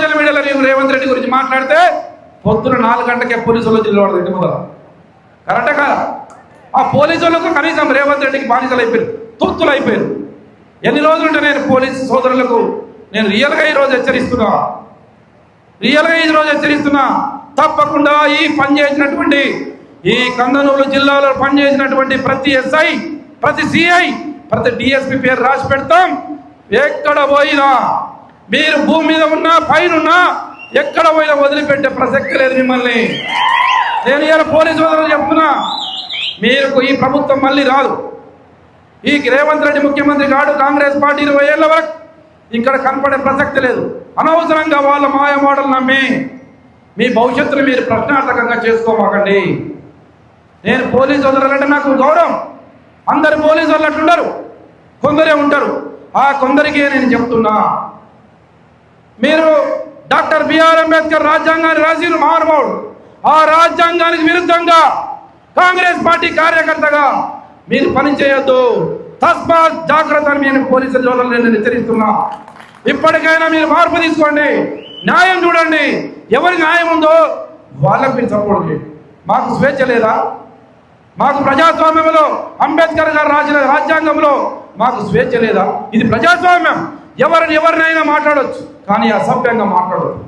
Social మీడియాలో నీవు రేవంత్ రెడ్డి గురించి మాట్లాడితే పొద్దున 4 గంటలకే పోలీసులు జిల్లాడు ఇంటి ముందర కరెక్టే కదా? ఆ పోలీసులకు కనీసం రేవంత్ రెడ్డికి బానిసలు అయిపోయారు, తొత్తులు అయిపోయారు. ఎన్ని రోజులుంటే నేను పోలీసు సోదరులకు నేను రియల్గా ఈరోజు హెచ్చరిస్తున్నా, తప్పకుండా ఈ పనిచేసినటువంటి ఈ కందనూరు జిల్లాలో పనిచేసినటువంటి ప్రతి ఎస్ఐ, ప్రతి సిఐ, ప్రతి డిఎస్పీ పేరు రాసి పెడతాం. ఎక్కడ పోయినా మీరు భూమి మీద ఉన్నా పైన ఉన్నా ఎక్కడ పోయినా వదిలిపెట్టే ప్రసక్తి లేదు మిమ్మల్ని. నేను ఇలా పోలీసు సోదరులు చెప్తున్నా, మీకు ఈ ప్రభుత్వం మళ్ళీ రాదు. ఈ రేవంత్ రెడ్డి ముఖ్యమంత్రి కాడు, కాంగ్రెస్ పార్టీ 20 ఏళ్ల వరకు ఇక్కడ కనపడే ప్రసక్తి లేదు. అనవసరంగా వాళ్ళ మాయ మాటలు నమ్మి మీ భవిష్యత్తును మీరు ప్రశ్నార్థకంగా చేసుకోమాకండి. నేను పోలీసు సోదరులంటే నాకు గౌరవం. అందరు పోలీసు వాళ్ళు అట్లుండరు, కొందరే ఉంటారు. ఆ కొందరికి నేను చెప్తున్నా, మీరు డాక్టర్ బిఆర్ అంబేద్కర్ రాజ్యాంగాన్ని రాసిన మహానుభావుడు. ఆ రాజ్యాంగానికి విరుద్ధంగా కాంగ్రెస్ పార్టీ కార్యకర్తగా మీరు పని చేయొద్దు. తస్మాత్ జాగ్రత్త అని నేను పోలీసు సోదరులను నేను హెచ్చరిస్తున్నా. ఇప్పటికైనా మీరు మార్పు తీసుకోండి, న్యాయం చూడండి. ఎవరి న్యాయం ఉందో వాళ్ళకు మీరు సపోర్ట్ చేయండి. మాకు స్వేచ్ఛ లేదా? మాకు ప్రజాస్వామ్యంలో అంబేద్కర్ గారు రాసిన రాజ్యాంగంలో మాకు స్వేచ్ఛ లేదా? ఇది ప్రజాస్వామ్యం. ఎవరినైనా మాట్లాడవచ్చు, కానీ అసభ్యంగా మాట్లాడవచ్చు.